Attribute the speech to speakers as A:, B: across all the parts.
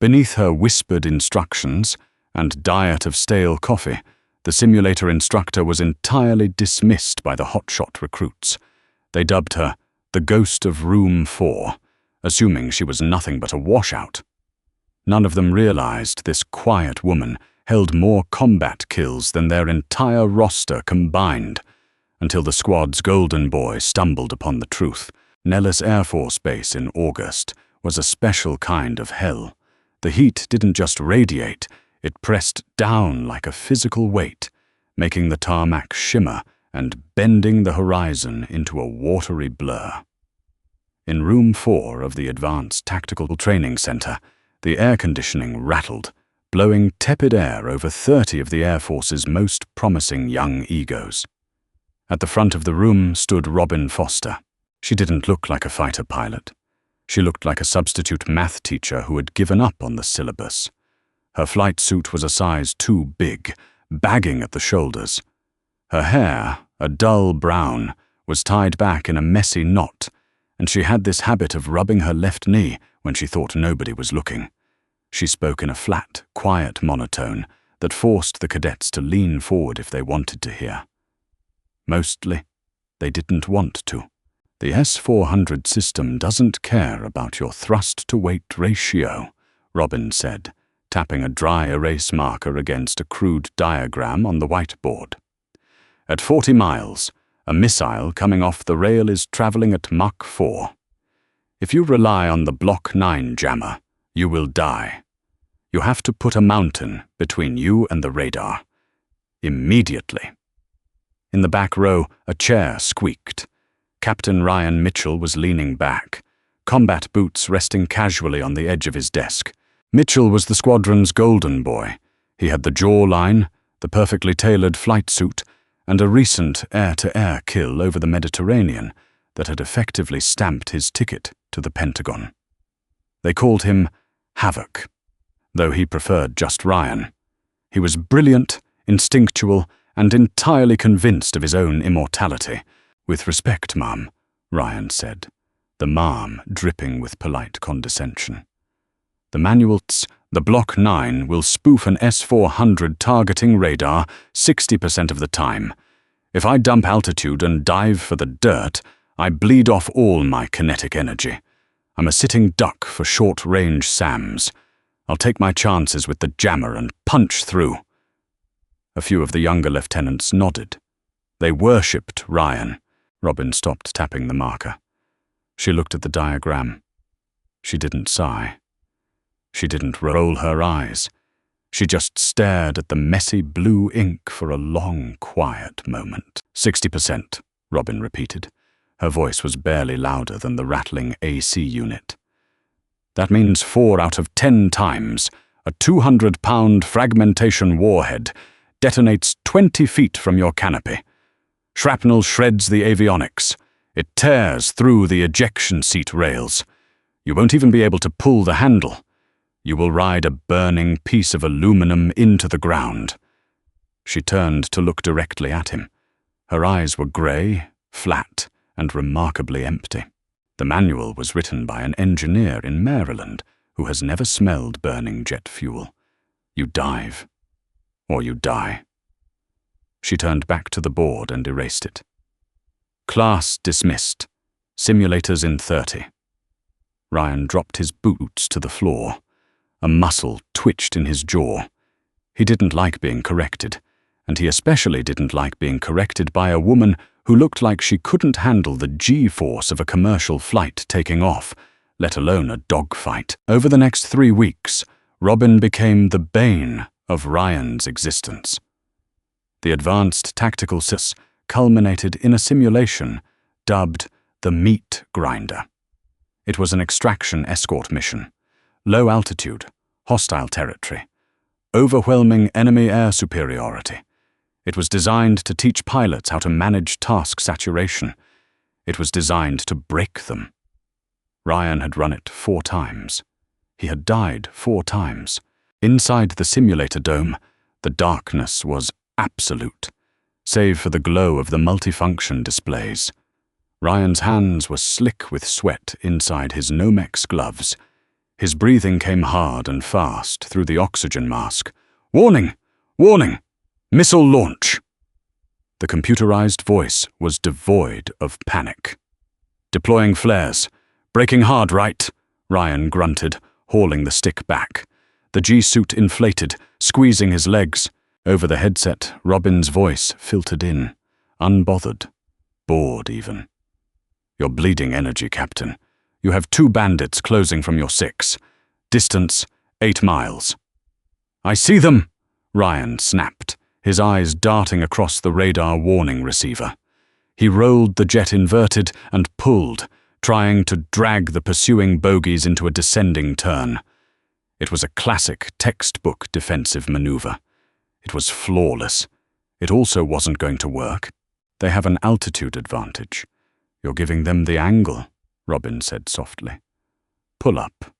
A: Beneath her whispered instructions and diet of stale coffee, the simulator instructor was entirely dismissed by the hotshot recruits. They dubbed her the Ghost of Room 4, assuming she was nothing but a washout. None of them realized this quiet woman held more combat kills than their entire roster combined, until the squad's golden boy stumbled upon the truth. Nellis Air Force Base in August was a special kind of hell. The heat didn't just radiate, it pressed down like a physical weight, making the tarmac shimmer and bending the horizon into a watery blur. In Room 4 of the Advanced Tactical Training Center, the air conditioning rattled, blowing tepid air over 30 of the Air Force's most promising young egos. At the front of the room stood Robin Foster. She didn't look like a fighter pilot. She looked like a substitute math teacher who had given up on the syllabus. Her flight suit was a size too big, bagging at the shoulders. Her hair, a dull brown, was tied back in a messy knot, and she had this habit of rubbing her left knee when she thought nobody was looking. She spoke in a flat, quiet monotone that forced the cadets to lean forward if they wanted to hear. Mostly, they didn't want to. The S-400 system doesn't care about your thrust-to-weight ratio, Robin said, tapping a dry erase marker against a crude diagram on the whiteboard. At 40 miles, a missile coming off the rail is traveling at Mach 4. If you rely on the Block 9 jammer, you will die. You have to put a mountain between you and the radar. Immediately. In the back row, a chair squeaked. Captain Ryan Mitchell was leaning back, combat boots resting casually on the edge of his desk. Mitchell was the squadron's golden boy. He had the jawline, the perfectly tailored flight suit, and a recent air-to-air kill over the Mediterranean that had effectively stamped his ticket to the Pentagon. They called him Havoc, though he preferred just Ryan. He was brilliant, instinctual, and entirely convinced of his own immortality. "With respect, ma'am," Ryan said, the ma'am dripping with polite condescension. "The manuals, the Block 9 will spoof an S-400 targeting radar 60% of the time. If I dump altitude and dive for the dirt, I bleed off all my kinetic energy. I'm a sitting duck for short-range SAMs. I'll take my chances with the jammer and punch through." A few of the younger lieutenants nodded. They worshipped Ryan. Robin stopped tapping the marker. She looked at the diagram. She didn't sigh. She didn't roll her eyes. She just stared at the messy blue ink for a long, quiet moment. 60%, Robin repeated. Her voice was barely louder than the rattling AC unit. "That means 4 out of 10 times, a 200-pound fragmentation warhead detonates 20 feet from your canopy. Shrapnel shreds the avionics. It tears through the ejection seat rails. You won't even be able to pull the handle. You will ride a burning piece of aluminum into the ground." She turned to look directly at him. Her eyes were grey, flat, and remarkably empty. The manual was written by an engineer in Maryland who has never smelled burning jet fuel. You dive, or you die. She turned back to the board and erased it. "Class dismissed. Simulators in 30. Ryan dropped his boots to the floor. A muscle twitched in his jaw. He didn't like being corrected, and he especially didn't like being corrected by a woman who looked like she couldn't handle the G-force of a commercial flight taking off, let alone a dogfight. Over the next 3 weeks, Robin became the bane of Ryan's existence. The Advanced Tactical Sys culminated in a simulation dubbed the Meat Grinder. It was an extraction escort mission. Low altitude, hostile territory, overwhelming enemy air superiority. It was designed to teach pilots how to manage task saturation. It was designed to break them. Ryan had run it 4 times. He had died 4 times. Inside the simulator dome, the darkness was absolute, save for the glow of the multifunction displays. Ryan's hands were slick with sweat inside his Nomex gloves. His breathing came hard and fast through the oxygen mask. "Warning! Warning! Missile launch!" The computerized voice was devoid of panic. "Deploying flares. Braking hard, right?" Ryan grunted, hauling the stick back. The G-suit inflated, squeezing his legs. Over the headset, Robin's voice filtered in, unbothered, bored even. "You're bleeding energy, Captain. You have 2 bandits closing from your 6. Distance, 8 miles. "I see them!" Ryan snapped, his eyes darting across the radar warning receiver. He rolled the jet inverted and pulled, trying to drag the pursuing bogies into a descending turn. It was a classic textbook defensive maneuver. It was flawless. It also wasn't going to work. "They have an altitude advantage. You're giving them the angle," Robin said softly. "Pull up.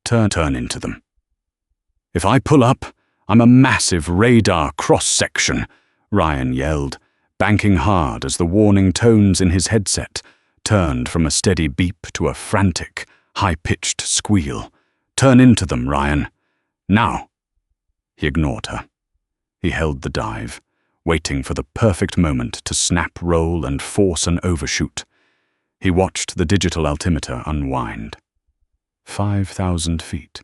A: Turn into them." "If I pull up, I'm a massive radar cross-section," Ryan yelled, banking hard as the warning tones in his headset turned from a steady beep to a frantic, high-pitched squeal. "Turn into them, Ryan. Now." He ignored her. He held the dive, waiting for the perfect moment to snap roll and force an overshoot. He watched the digital altimeter unwind. 5,000 feet.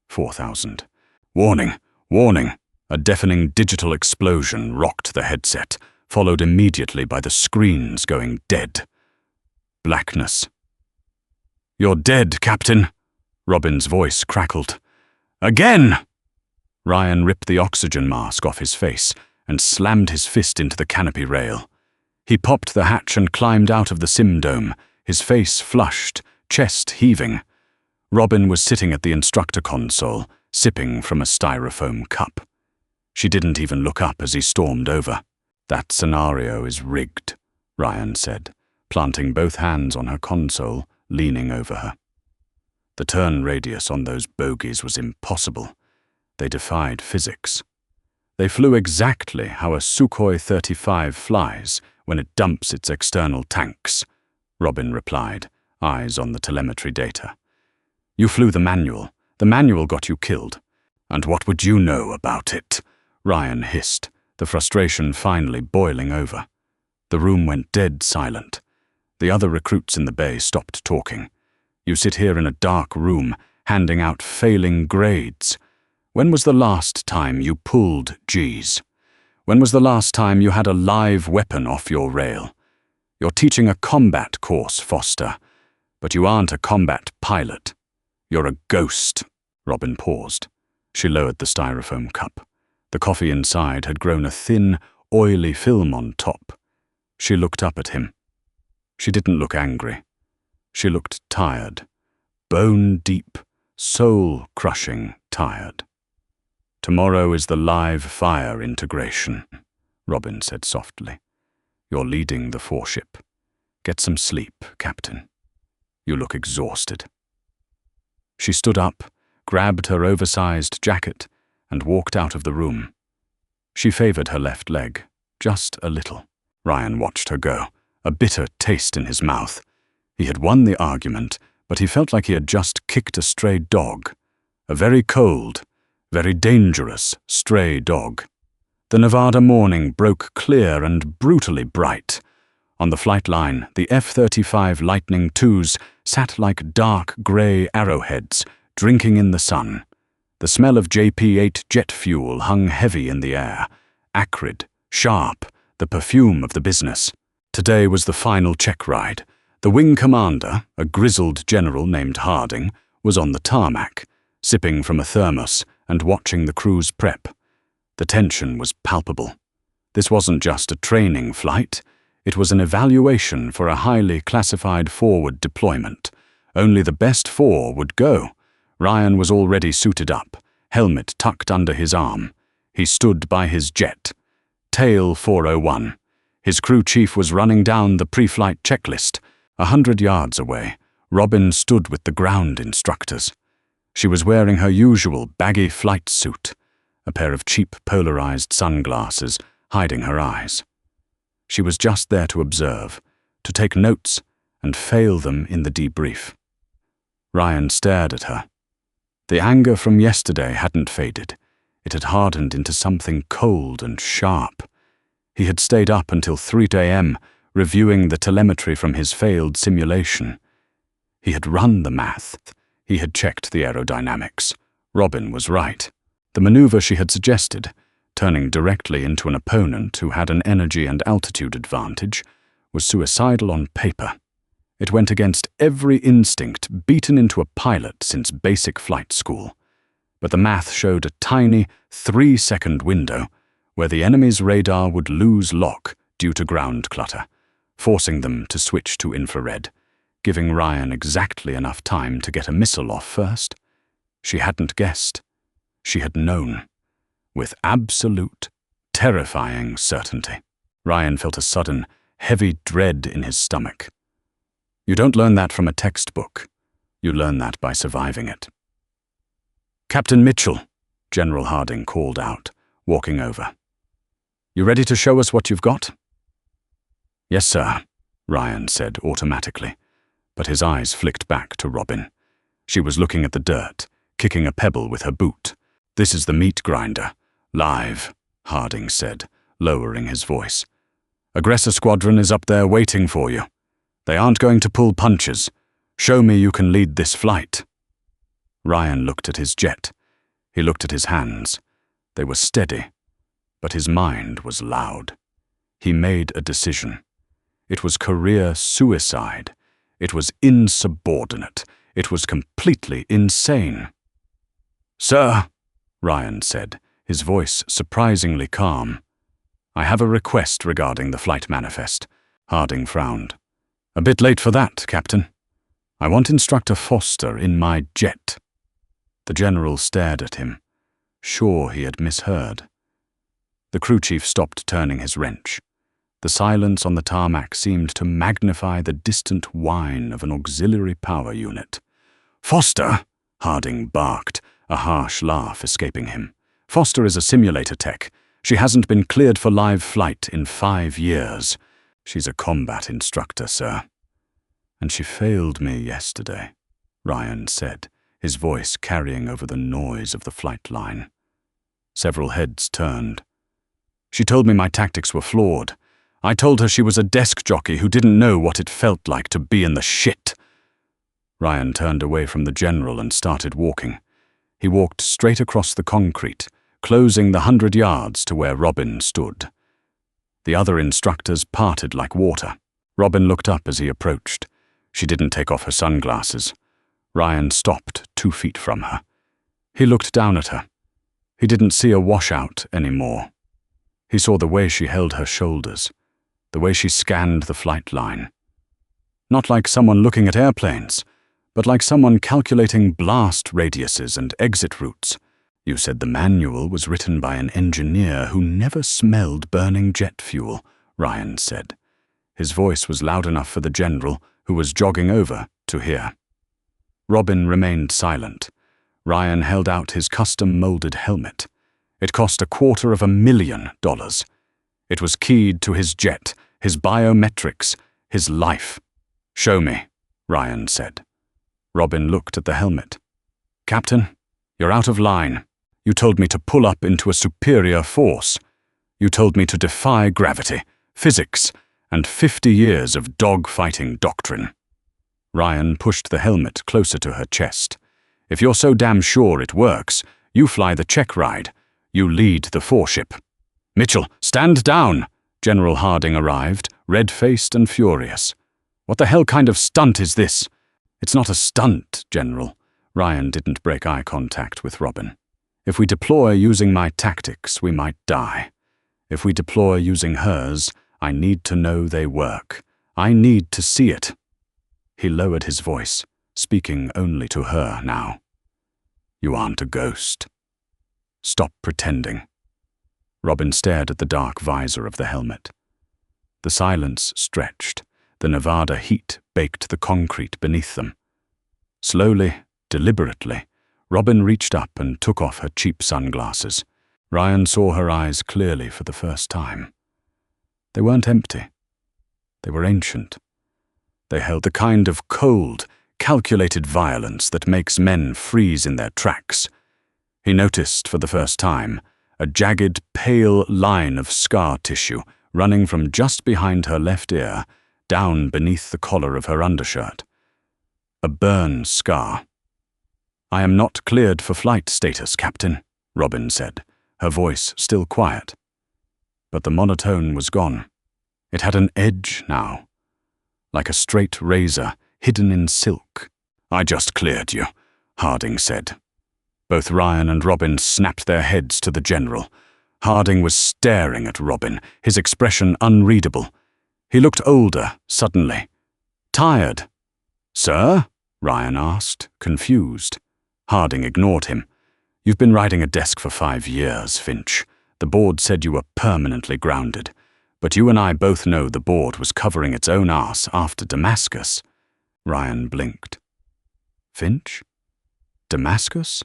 A: 4,000. "Warning! Warning!" A deafening digital explosion rocked the headset, followed immediately by the screens going dead. Blackness. "You're dead, Captain," Robin's voice crackled. "Again!" Ryan ripped the oxygen mask off his face and slammed his fist into the canopy rail. He popped the hatch and climbed out of the sim dome, his face flushed, chest heaving. Robin was sitting at the instructor console, sipping from a styrofoam cup. She didn't even look up as he stormed over. "That scenario is rigged," Ryan said, planting both hands on her console, leaning over her. The turn radius on those bogies was impossible. They defied physics. They flew exactly how a Sukhoi 35 flies when it dumps its external tanks, Robin replied, eyes on the telemetry data. "You flew the manual. The manual got you killed." "And what would you know about it?" Ryan hissed, the frustration finally boiling over. The room went dead silent. The other recruits in the bay stopped talking. "You sit here in a dark room, handing out failing grades. When was the last time you pulled Gs? When was the last time you had a live weapon off your rail? You're teaching a combat course, Foster, but you aren't a combat pilot. You're a ghost." Robin paused. She lowered the styrofoam cup. The coffee inside had grown a thin, oily film on top. She looked up at him. She didn't look angry. She looked tired. Bone-deep, soul-crushing tired. "Tomorrow is the live fire integration," Robin said softly. "You're leading the 4-ship. Get some sleep, Captain. You look exhausted." She stood up, grabbed her oversized jacket, and walked out of the room. She favored her left leg, just a little. Ryan watched her go, a bitter taste in his mouth. He had won the argument, but he felt like he had just kicked a stray dog. A very cold, very dangerous stray dog. The Nevada morning broke clear and brutally bright. On the flight line, the F-35 Lightning IIs sat like dark grey arrowheads, drinking in the sun. The smell of JP-8 jet fuel hung heavy in the air, acrid, sharp, the perfume of the business. Today was the final check ride. The wing commander, a grizzled general named Harding, was on the tarmac, sipping from a thermos and watching the crew's prep. The tension was palpable. This wasn't just a training flight. It was an evaluation for a highly classified forward deployment. Only the best 4 would go. Ryan was already suited up, helmet tucked under his arm. He stood by his jet. Tail 401. His crew chief was running down the pre-flight checklist. 100 yards away, Robin stood with the ground instructors. She was wearing her usual baggy flight suit, a pair of cheap polarized sunglasses hiding her eyes. She was just there to observe, to take notes and fail them in the debrief. Ryan stared at her. The anger from yesterday hadn't faded. It had hardened into something cold and sharp. He had stayed up until 3 a.m., reviewing the telemetry from his failed simulation. He had run the math. He had checked the aerodynamics. Robin was right. The maneuver she had suggested, turning directly into an opponent who had an energy and altitude advantage, was suicidal on paper. It went against every instinct beaten into a pilot since basic flight school. But the math showed a tiny 3-second window where the enemy's radar would lose lock due to ground clutter, forcing them to switch to infrared, giving Ryan exactly enough time to get a missile off first. She hadn't guessed. She had known. With absolute, terrifying certainty. Ryan felt a sudden, heavy dread in his stomach. You don't learn that from a textbook. You learn that by surviving it. "Captain Mitchell," General Harding called out, walking over. "You ready to show us what you've got?" "Yes, sir," Ryan said automatically, but his eyes flicked back to Robin. She was looking at the dirt, kicking a pebble with her boot. "This is the meat grinder. Live," Harding said, lowering his voice. "Aggressor squadron is up there waiting for you. They aren't going to pull punches. Show me you can lead this flight." Ryan looked at his jet. He looked at his hands. They were steady, but his mind was loud. He made a decision. It was career suicide. It was insubordinate. It was completely insane. "Sir," Ryan said, his voice surprisingly calm. "I have a request regarding the flight manifest." Harding frowned. "A bit late for that, Captain. I want Instructor Foster in my jet." The general stared at him, sure he had misheard. The crew chief stopped turning his wrench. The silence on the tarmac seemed to magnify the distant whine of an auxiliary power unit. "Foster!" Harding barked, a harsh laugh escaping him. "Foster is a simulator tech. She hasn't been cleared for live flight in 5 years. She's a combat instructor, sir." "And she failed me yesterday," Ryan said, his voice carrying over the noise of the flight line. Several heads turned. "She told me my tactics were flawed. I told her she was a desk jockey who didn't know what it felt like to be in the shit." Ryan turned away from the general and started walking. He walked straight across the concrete, closing the 100 yards to where Robin stood. The other instructors parted like water. Robin looked up as he approached. She didn't take off her sunglasses. Ryan stopped 2 feet from her. He looked down at her. He didn't see a washout anymore. He saw the way she held her shoulders, the way she scanned the flight line. Not like someone looking at airplanes, but like someone calculating blast radiuses and exit routes. "You said the manual was written by an engineer who never smelled burning jet fuel," Ryan said. His voice was loud enough for the general, who was jogging over, to hear. Robin remained silent. Ryan held out his custom-molded helmet. It cost $250,000. It was keyed to his jet, his biometrics, his life. "Show me," Ryan said. Robin looked at the helmet. "Captain, you're out of line. You told me to pull up into a superior force. You told me to defy gravity, physics, and 50 years of dog-fighting doctrine." Ryan pushed the helmet closer to her chest. "If you're so damn sure it works, you fly the check ride. You lead the 4-ship. "Mitchell, stand down!" General Harding arrived, red-faced and furious. "What the hell kind of stunt is this?" "It's not a stunt, General." Ryan didn't break eye contact with Robin. "If we deploy using my tactics, we might die. If we deploy using hers, I need to know they work. I need to see it." He lowered his voice, speaking only to her now. "You aren't a ghost. Stop pretending." Robin stared at the dark visor of the helmet. The silence stretched. The Nevada heat baked the concrete beneath them. Slowly, deliberately, Robin reached up and took off her cheap sunglasses. Ryan saw her eyes clearly for the first time. They weren't empty. They were ancient. They held the kind of cold, calculated violence that makes men freeze in their tracks. He noticed for the first time a jagged, pale line of scar tissue running from just behind her left ear down beneath the collar of her undershirt. A burn scar. "I am not cleared for flight status, Captain," Robin said, her voice still quiet. But the monotone was gone. It had an edge now, like a straight razor hidden in silk. "I just cleared you," Harding said. Both Ryan and Robin snapped their heads to the general. Harding was staring at Robin, his expression unreadable. He looked older, suddenly. Tired. "Sir?" Ryan asked, confused. Harding ignored him. "You've been riding a desk for 5 years, Finch. The board said you were permanently grounded. But you and I both know the board was covering its own ass after Damascus." Ryan blinked. "Finch? Damascus?"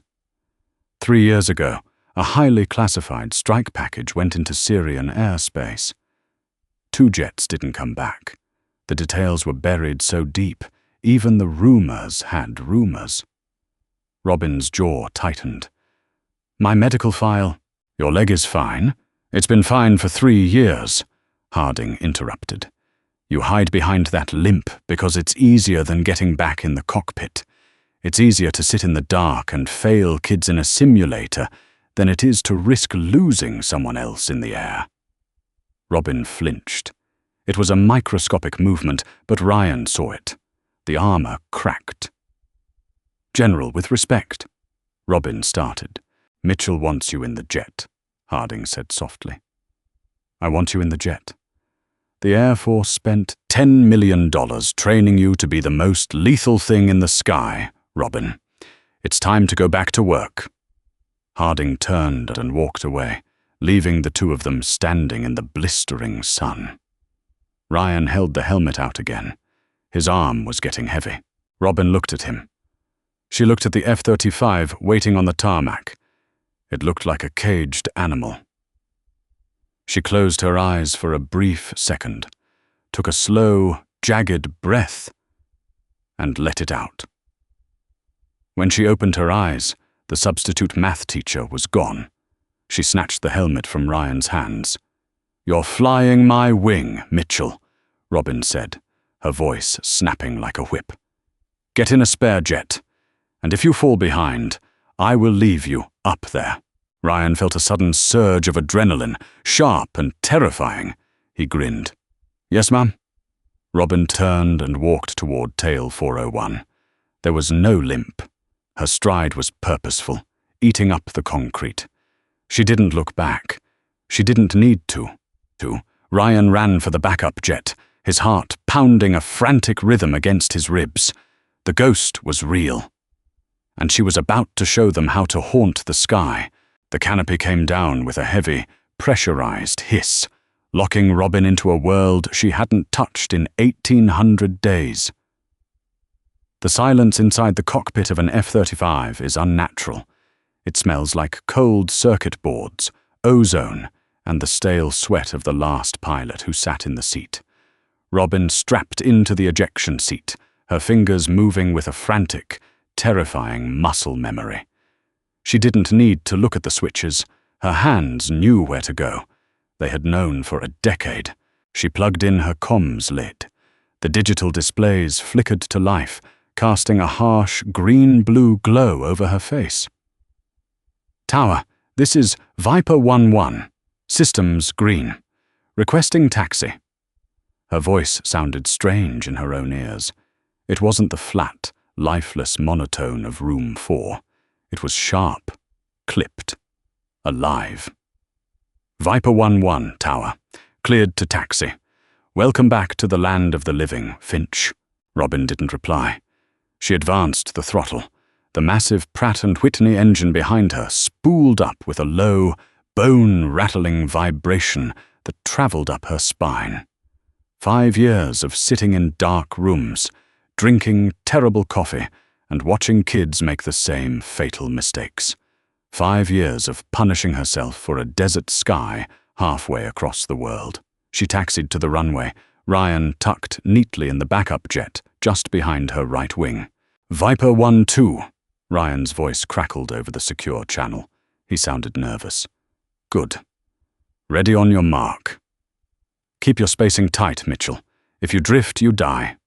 A: 3 years ago, a highly classified strike package went into Syrian airspace. 2 jets didn't come back. The details were buried so deep, even the rumors had rumors. Robin's jaw tightened. "My medical file—" "Your leg is fine. It's been fine for 3 years, Harding interrupted. "You hide behind that limp because it's easier than getting back in the cockpit. It's easier to sit in the dark and fail kids in a simulator than it is to risk losing someone else in the air." Robin flinched. It was a microscopic movement, but Ryan saw it. The armor cracked. "General, with respect," Robin started. "Mitchell wants you in the jet," Harding said softly. "I want you in the jet. The Air Force spent $10 million training you to be the most lethal thing in the sky, Robin. It's time to go back to work." Harding turned and walked away, leaving the two of them standing in the blistering sun. Ryan held the helmet out again. His arm was getting heavy. Robin looked at him. She looked at the F-35 waiting on the tarmac. It looked like a caged animal. She closed her eyes for a brief second, took a slow, jagged breath, and let it out. When she opened her eyes, the substitute math teacher was gone. She snatched the helmet from Ryan's hands. "You're flying my wing, Mitchell," Robin said, her voice snapping like a whip. "Get in a spare jet, and if you fall behind, I will leave you up there." Ryan felt a sudden surge of adrenaline, sharp and terrifying. He grinned. "Yes, ma'am?" Robin turned and walked toward tail 401. There was no limp. Her stride was purposeful, eating up the concrete. She didn't look back. She didn't need to. Ryan ran for the backup jet, his heart pounding a frantic rhythm against his ribs. The ghost was real. And she was about to show them how to haunt the sky. The canopy came down with a heavy, pressurized hiss, locking Robin into a world she hadn't touched in 1,800 days. The silence inside the cockpit of an F-35 is unnatural. It smells like cold circuit boards, ozone, and the stale sweat of the last pilot who sat in the seat. Robin strapped into the ejection seat, her fingers moving with a frantic, terrifying muscle memory. She didn't need to look at the switches. Her hands knew where to go. They had known for a decade. She plugged in her comms lid. The digital displays flickered to life, casting a harsh green-blue glow over her face. "Tower, this is Viper 1-1. Systems green. Requesting taxi." Her voice sounded strange in her own ears. It wasn't the flat, lifeless monotone of room 4. It was sharp, clipped, alive. "Viper 1-1, Tower. Cleared to taxi. Welcome back to the land of the living, Finch." Robin didn't reply. She advanced the throttle. The massive Pratt & Whitney engine behind her spooled up with a low, bone-rattling vibration that traveled up her spine. 5 years of sitting in dark rooms, drinking terrible coffee, and watching kids make the same fatal mistakes. 5 years of punishing herself for a desert sky halfway across the world. She taxied to the runway, Ryan tucked neatly in the backup jet just behind her right wing. Viper 1-2. Ryan's voice crackled over the secure channel. He sounded nervous. Good. Ready on your mark. Keep your spacing tight, Mitchell. If you drift, you die.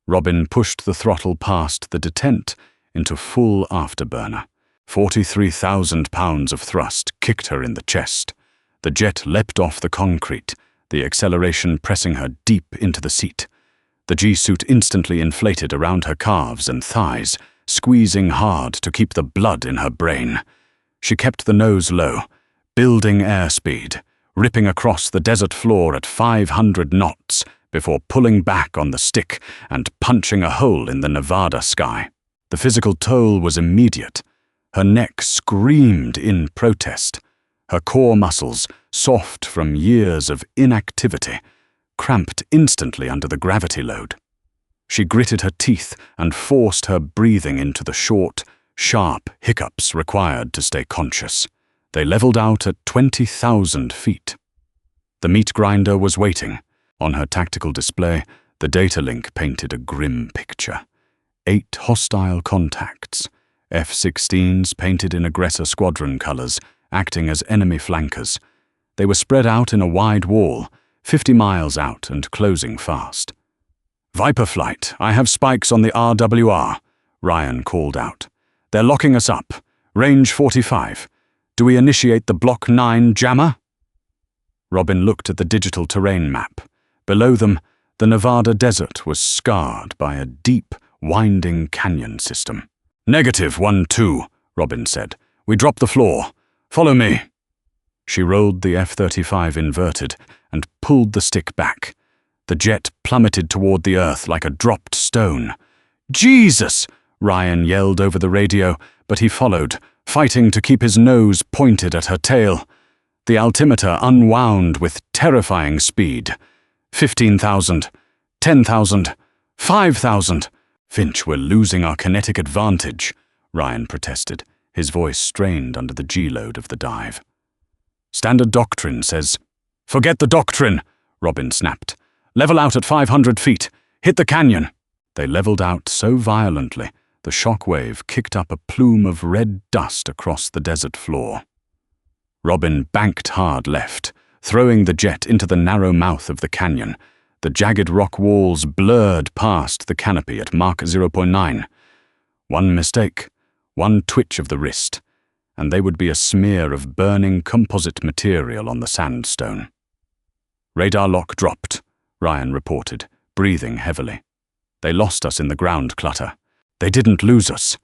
A: Robin pushed the throttle past the detent into full afterburner. 43,000 pounds of thrust kicked her in the chest. The jet leapt off the concrete, the acceleration pressing her deep into the seat. The G-suit instantly inflated around her calves and thighs, squeezing hard to keep the blood in her brain. She kept the nose low, building airspeed, ripping across the desert floor at 500 knots before pulling back on the stick and punching a hole in the Nevada sky. The physical toll was immediate. Her neck screamed in protest. Her core muscles, soft from years of inactivity, cramped instantly under the gravity load. She gritted her teeth and forced her breathing into the short, sharp hiccups required to stay conscious. They leveled out at 20,000 feet. The meat grinder was waiting. On her tactical display, the data link painted a grim picture. 8 hostile contacts, F-16s painted in aggressor squadron colors, acting as enemy flankers. They were spread out in a wide wall, 50 miles out and closing fast. Viper flight, I have spikes on the RWR, Ryan called out. They're locking us up. Range 45. Do we initiate the Block 9 jammer? Robin looked at the digital terrain map. Below them, the Nevada desert was scarred by a deep, winding canyon system. Negative 1-2, Robin said. We drop the floor. Follow me. She rolled the F-35 inverted and pulled the stick back. The jet plummeted toward the earth like a dropped stone. Jesus! Ryan yelled over the radio, but he followed, fighting to keep his nose pointed at her tail. The altimeter unwound with terrifying speed. 15,000, 10,000, 5,000. Finch, we're losing our kinetic advantage, Ryan protested, his voice strained under the G-load of the dive. Standard doctrine says, Forget the doctrine, Robin snapped. Level out at 500 feet. Hit the canyon. They leveled out so violently, the shock wave kicked up a plume of red dust across the desert floor. Robin banked hard left, throwing the jet into the narrow mouth of the canyon. The jagged rock walls blurred past the canopy at Mach 0.9. One mistake, one twitch of the wrist, and they would be a smear of burning composite material on the sandstone. Radar lock dropped, Ryan reported, breathing heavily. They lost us in the ground clutter. They didn't lose us.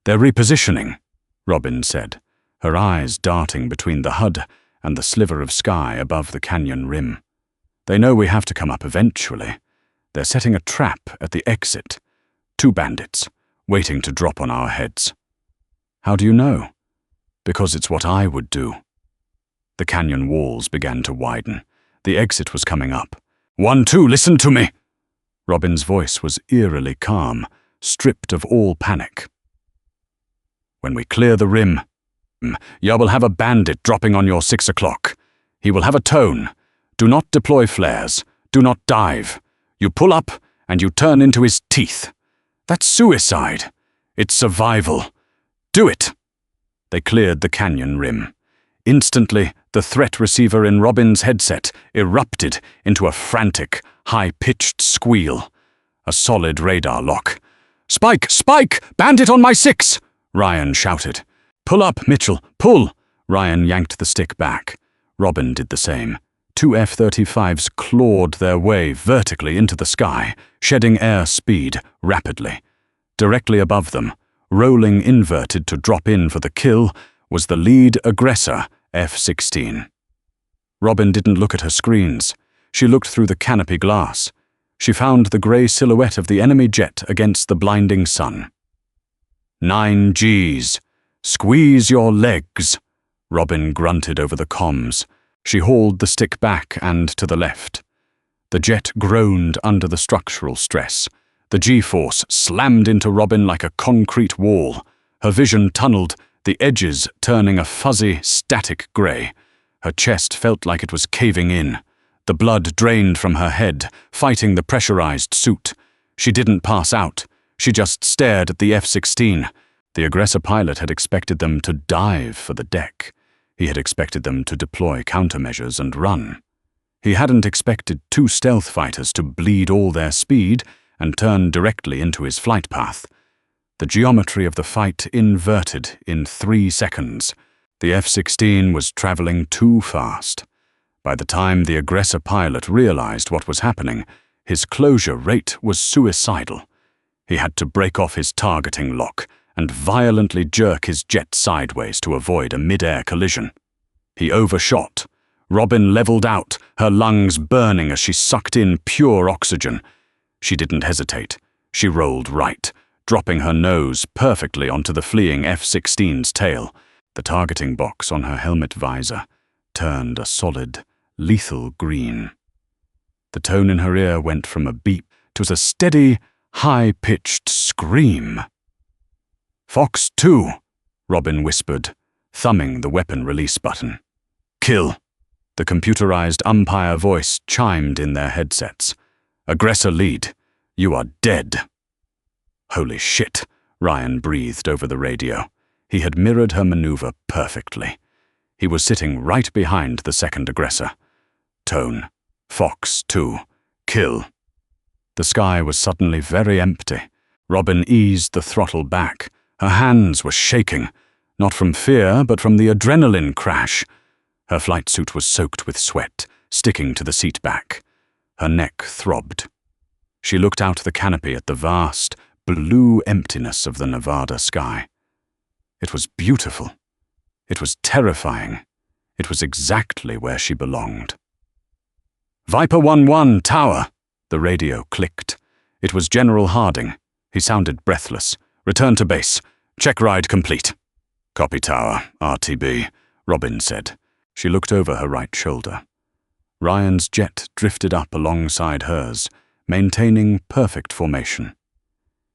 A: They're repositioning, Robin said, her eyes darting between the HUD and the sliver of sky above the canyon rim. They know we have to come up eventually. They're setting a trap at the exit. 2 bandits, waiting to drop on our heads. How do you know? Because it's what I would do. The canyon walls began to widen. The exit was coming up. 1-2, listen to me! Robin's voice was eerily calm, stripped of all panic. When we clear the rim, you will have a bandit dropping on your 6 o'clock. He will have a tone. Do not deploy flares. Do not dive. You pull up and you turn into his teeth. That's suicide. It's survival. Do it. They cleared the canyon rim. Instantly, the threat receiver in Robin's headset erupted into a frantic, high-pitched squeal. A solid radar lock. Spike! Spike! Bandit on my 6! Ryan shouted. Pull up, Mitchell, pull! Ryan yanked the stick back. Robin did the same. 2 F-35s clawed their way vertically into the sky, shedding air speed rapidly. Directly above them, rolling inverted to drop in for the kill, was the lead aggressor, F-16. Robin didn't look at her screens. She looked through the canopy glass. She found the grey silhouette of the enemy jet against the blinding sun. 9 Gs. Squeeze your legs, Robin grunted over the comms. She hauled the stick back and to the left. The jet groaned under the structural stress. The G-force slammed into Robin like a concrete wall. Her vision tunneled, the edges turning a fuzzy, static grey. Her chest felt like it was caving in. The blood drained from her head, fighting the pressurized suit. She didn't pass out. She just stared at the F-16. The aggressor pilot had expected them to dive for the deck. He had expected them to deploy countermeasures and run. He hadn't expected two stealth fighters to bleed all their speed and turn directly into his flight path. The geometry of the fight inverted in 3 seconds. The F-16 was traveling too fast. By the time the aggressor pilot realized what was happening, his closure rate was suicidal. He had to break off his targeting lock and violently jerk his jet sideways to avoid a mid-air collision. He overshot. Robin leveled out, her lungs burning as she sucked in pure oxygen. She didn't hesitate. She rolled right, dropping her nose perfectly onto the fleeing F-16's tail. The targeting box on her helmet visor turned a solid, lethal green. The tone in her ear went from a beep to a steady, high-pitched scream. "Fox 2, Robin whispered, thumbing the weapon release button. "Kill." The computerized umpire voice chimed in their headsets. "Aggressor lead. You are dead." "Holy shit," Ryan breathed over the radio. He had mirrored her maneuver perfectly. He was sitting right behind the second aggressor. Tone, "Fox 2, kill." The sky was suddenly very empty. Robin eased the throttle back. Her hands were shaking, not from fear, but from the adrenaline crash. Her flight suit was soaked with sweat, sticking to the seat back. Her neck throbbed. She looked out the canopy at the vast, blue emptiness of the Nevada sky. It was beautiful. It was terrifying. It was exactly where she belonged. "Viper 1-1, tower!" The radio clicked. It was General Harding. He sounded breathless. "Return to base. Check ride complete." "Copy, tower. RTB," Robin said. She looked over her right shoulder. Ryan's jet drifted up alongside hers, maintaining perfect formation.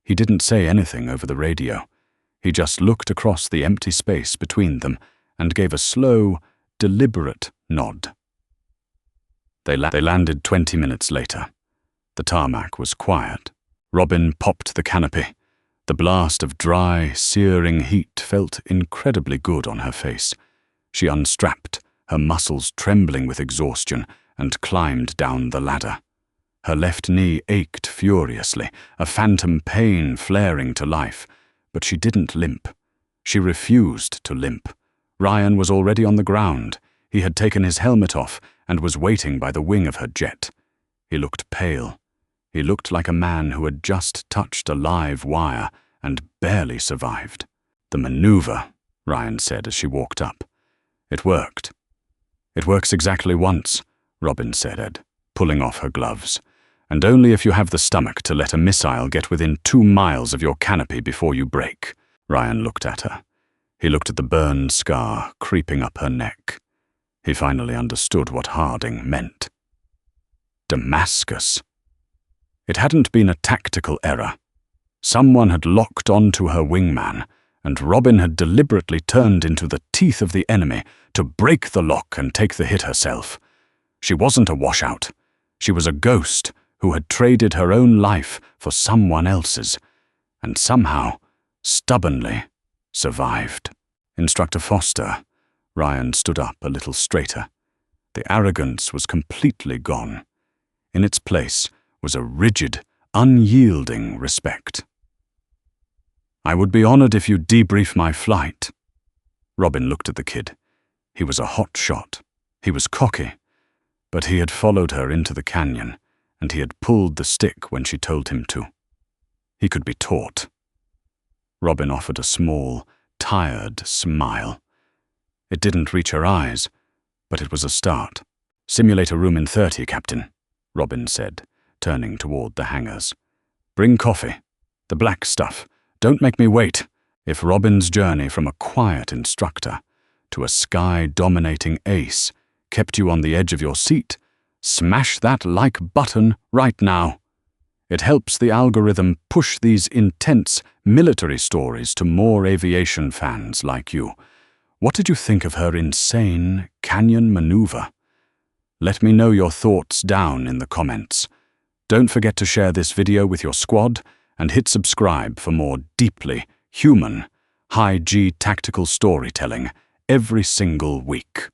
A: He didn't say anything over the radio. He just looked across the empty space between them and gave a slow, deliberate nod. They landed 20 minutes later. The tarmac was quiet. Robin popped the canopy. The blast of dry, searing heat felt incredibly good on her face. She unstrapped, her muscles trembling with exhaustion, and climbed down the ladder. Her left knee ached furiously, a phantom pain flaring to life, but she didn't limp. She refused to limp. Ryan was already on the ground. He had taken his helmet off and was waiting by the wing of her jet. He looked pale. He looked like a man who had just touched a live wire and barely survived. "The maneuver," Ryan said as she walked up. "It worked." "It works exactly once," Robin said, pulling off her gloves. "And only if you have the stomach to let a missile get within 2 miles of your canopy before you break." Ryan looked at her. He looked at the burn scar creeping up her neck. He finally understood what Harding meant. Damascus. It hadn't been a tactical error. Someone had locked onto her wingman, and Robin had deliberately turned into the teeth of the enemy to break the lock and take the hit herself. She wasn't a washout. She was a ghost who had traded her own life for someone else's, and somehow, stubbornly, survived. "Instructor Foster," Ryan stood up a little straighter. The arrogance was completely gone. In its place was a rigid, unyielding respect. "I would be honored if you'd debrief my flight." Robin looked at the kid. He was a hot shot. He was cocky. But he had followed her into the canyon, and he had pulled the stick when she told him to. He could be taught. Robin offered a small, tired smile. It didn't reach her eyes, but it was a start. "Simulator room in 30, Captain," Robin said, turning toward the hangars. "Bring coffee. The black stuff. Don't make me wait." If Robin's journey from a quiet instructor to a sky-dominating ace kept you on the edge of your seat, smash that like button right now. It helps the algorithm push these intense military stories to more aviation fans like you. What did you think of her insane canyon maneuver? Let me know your thoughts down in the comments. Don't forget to share this video with your squad and hit subscribe for more deeply human, high-G tactical storytelling every single week.